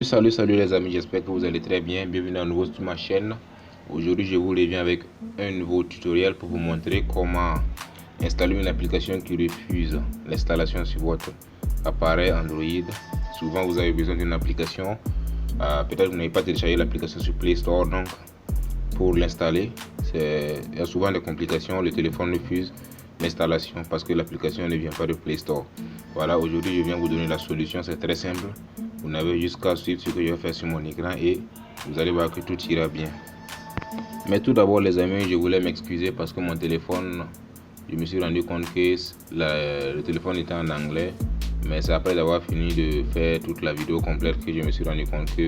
Salut les amis, j'espère que vous allez très bien. Bienvenue à nouveau sur ma chaîne. Aujourd'hui, je vous reviens avec un nouveau tutoriel pour vous montrer comment installer une application qui refuse l'installation sur votre appareil Android. Souvent, vous avez besoin d'une application. Peut-être que vous n'avez pas téléchargé l'application sur Play Store, donc pour l'installer, il y a souvent des complications. Le téléphone refuse l'installation parce que l'application ne vient pas de Play Store. Voilà, aujourd'hui, je viens vous donner la solution. C'est très simple. Vous n'avez juste qu'à suivre ce que je vais faire sur mon écran et vous allez voir que tout ira bien. Mais tout d'abord les amis, je voulais m'excuser parce que mon téléphone, je me suis rendu compte que le téléphone était en anglais. Mais c'est après avoir fini de faire toute la vidéo complète que je me suis rendu compte que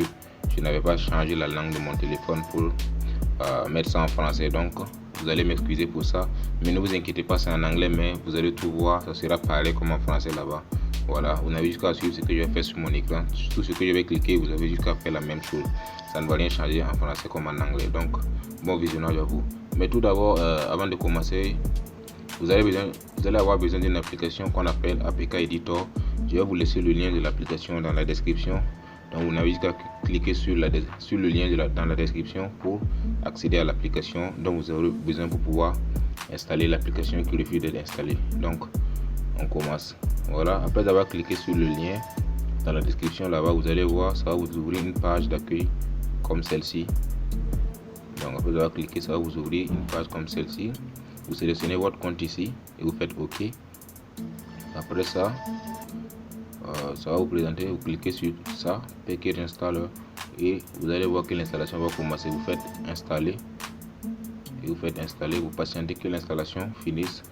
je n'avais pas changé la langue de mon téléphone pour mettre ça en français. Donc vous allez m'excuser pour ça. Mais ne vous inquiétez pas, c'est en anglais, mais vous allez tout voir, ça sera pareil comme en français là-bas. Voilà, vous n'avez jusqu'à suivre ce que je vais faire sur mon écran. Tout ce que je vais cliquer, vous avez jusqu'à faire la même chose. Ça ne va rien changer en français comme en anglais. Donc, bon visionnage à vous. Mais tout d'abord, avant de commencer, vous allez avoir besoin d'une application qu'on appelle APK Editor. Je vais vous laisser le lien de l'application dans la description. Donc, vous n'avez jusqu'à cliquer sur le lien dans la description pour accéder à l'application dont vous aurez besoin pour pouvoir installer l'application qui refuse d'être installée. Donc, on commence. Voilà, après avoir cliqué sur le lien dans la description là-bas, vous allez voir, ça va vous ouvrir une page d'accueil comme celle-ci. Donc après avoir cliqué, ça va vous ouvrir une page comme celle-ci. Vous sélectionnez votre compte ici et vous faites OK. Après ça, ça va vous présenter, vous cliquez sur ça, Package Installer, et vous allez voir que l'installation va commencer. Vous faites installer et vous faites installer, vous patientez que l'installation finisse.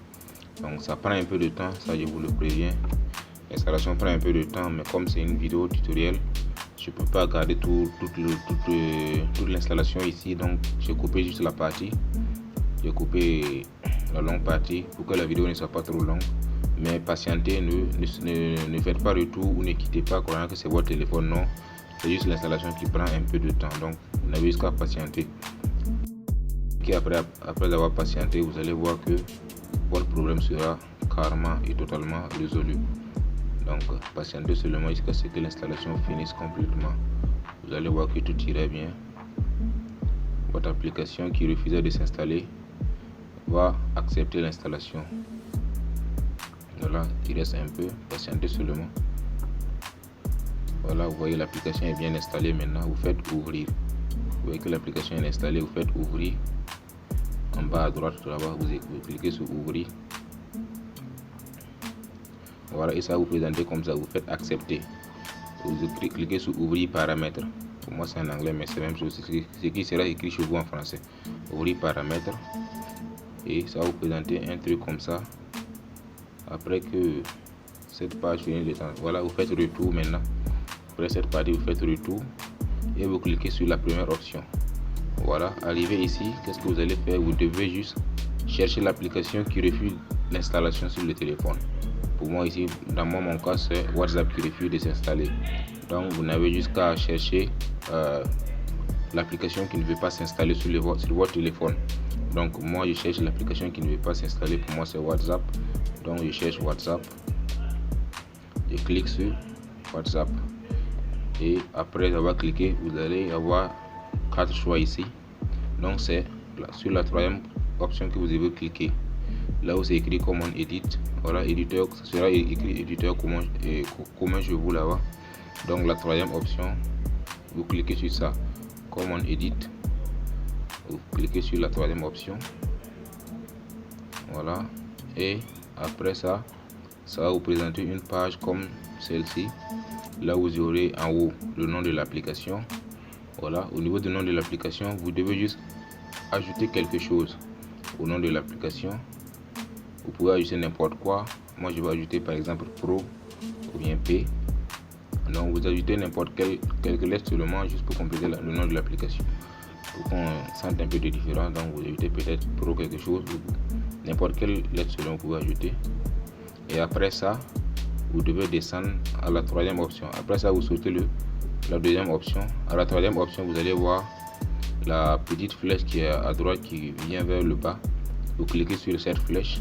Donc ça prend un peu de temps, ça je vous le préviens. L'installation prend un peu de temps, mais comme c'est une vidéo tutoriel, je peux pas garder toute l'installation ici. Donc j'ai coupé juste la partie, j'ai coupé la longue partie pour que la vidéo ne soit pas trop longue. Mais patientez, ne faites pas retour ou ne quittez pas croyant que c'est votre téléphone. Non, c'est juste l'installation qui prend un peu de temps, donc vous n'avez jusqu'à patienter. Et après avoir patienté, vous allez voir que votre problème sera carrément et totalement résolu. Donc patientez seulement jusqu'à ce que l'installation finisse complètement. Vous allez voir que tout ira bien. Votre application qui refusait de s'installer va accepter l'installation. Voilà, il reste un peu, patientez seulement. Voilà, vous voyez l'application est bien installée. Maintenant vous faites ouvrir. Vous voyez que l'application est installée, vous faites ouvrir. En bas à droite là-bas, vous cliquez sur ouvrir. Voilà, et ça vous présente comme ça, vous faites accepter. Vous cliquez sur ouvrir paramètres. Pour moi c'est en anglais, mais c'est la même chose, ce qui sera écrit chez vous en français. Ouvrir paramètres, et ça va vous présenter un truc comme ça. Après que cette page finit de temps, voilà, vous faites retour maintenant. Après cette partie, vous faites retour et vous cliquez sur la première option. Voilà, arrivé ici, qu'est-ce que vous allez faire? Vous devez juste chercher l'application qui refuse l'installation sur le téléphone. Pour moi ici, dans mon cas, c'est WhatsApp qui refuse de s'installer. Donc vous n'avez juste qu'à chercher l'application qui ne veut pas s'installer sur votre téléphone. Donc moi je cherche l'application qui ne veut pas s'installer. Pour moi c'est WhatsApp. Donc je cherche WhatsApp. Je clique sur WhatsApp. Et après avoir cliqué, vous allez avoir 4 choix ici. Donc c'est sur la troisième option que vous devez cliquer. Là où c'est écrit Common Edit, voilà, éditeur, ça sera écrit éditeur commun chez vous là-bas. Donc la troisième option, vous cliquez sur ça, Common Edit. Vous cliquez sur la troisième option. Voilà. Et après ça, ça va vous présenter une page comme celle-ci. Là où vous aurez en haut le nom de l'application. Voilà, au niveau du nom de l'application, vous devez juste ajouter quelque chose au nom de l'application. Vous pouvez ajouter n'importe quoi. Moi je vais ajouter par exemple Pro ou bien P. Donc vous ajoutez n'importe quelques lettres seulement juste pour compléter le nom de l'application. Pour qu'on sente un peu de différence, donc vous ajoutez peut-être Pro quelque chose, ou n'importe quelle lettre seulement vous pouvez ajouter. Et après ça, vous devez descendre à la troisième option. Après ça, vous sautez la deuxième option. À la troisième option, vous allez voir la petite flèche qui est à droite qui vient vers le bas. Vous cliquez sur cette flèche.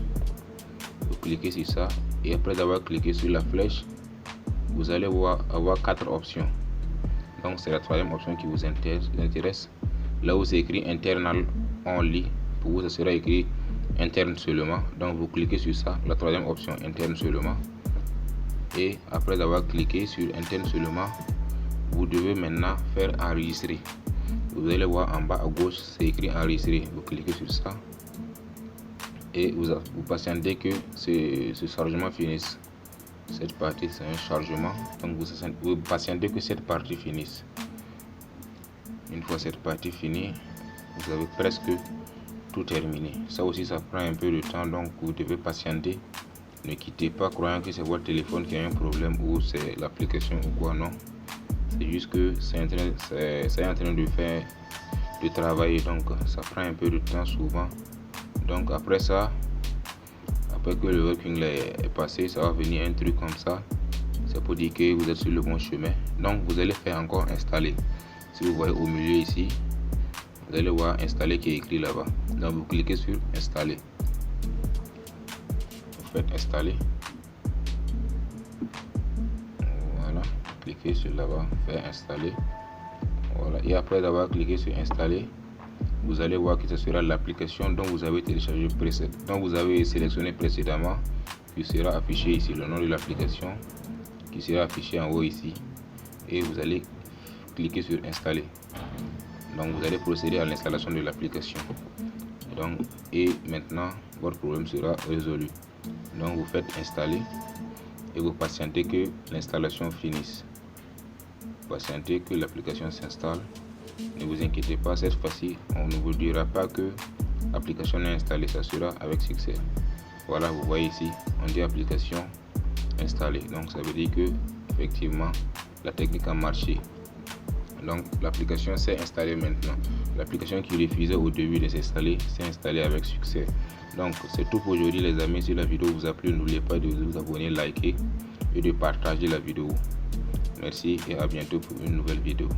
Vous cliquez sur ça. Et après avoir cliqué sur la flèche, vous allez avoir 4 options. Donc c'est la troisième option qui vous intéresse. Là où c'est écrit internal only, pour vous ça sera écrit interne seulement. Donc vous cliquez sur ça, la troisième option, interne seulement. Et après avoir cliqué sur interne seulement, vous devez maintenant faire enregistrer. Vous allez voir en bas à gauche, c'est écrit enregistrer. Vous cliquez sur ça et vous patientez que ce chargement finisse. Cette partie c'est un chargement, donc vous patientez que cette partie finisse. Une fois cette partie finie, vous avez presque tout terminé. Ça aussi ça prend un peu de temps, donc vous devez patienter. Ne quittez pas croyant que c'est votre téléphone qui a un problème ou c'est l'application ou quoi. Non, c'est juste que c'est en train de faire de travailler, donc ça prend un peu de temps souvent. Donc après ça, après que le working est passé, ça va venir un truc comme ça. C'est pour dire que vous êtes sur le bon chemin. Donc vous allez faire encore installer. Si vous voyez au milieu ici, vous allez voir installer qui est écrit là-bas. Donc vous cliquez sur installer. Vous faites installer. Voilà, cliquez sur là-bas, faire installer. Voilà, et après avoir cliqué sur installer, vous allez voir que ce sera l'application dont vous avez téléchargé précédemment, dont vous avez sélectionné précédemment, qui sera affiché ici, le nom de l'application qui sera affiché en haut ici, et vous allez cliquer sur installer. Donc vous allez procéder à l'installation de l'application. Donc et maintenant votre problème sera résolu. Donc vous faites installer et vous patientez que l'installation finisse. Patientez que l'application s'installe. Ne vous inquiétez pas, cette fois-ci on ne vous dira pas que l'application est installée, ça sera avec succès. Voilà, vous voyez ici on dit application installée, donc ça veut dire que effectivement la technique a marché. Donc l'application s'est installée maintenant. L'application qui refusait au début de s'installer s'est installée avec succès. Donc c'est tout pour aujourd'hui les amis. Si la vidéo vous a plu, n'oubliez pas de vous abonner, liker et de partager la vidéo. Merci et à bientôt pour une nouvelle vidéo.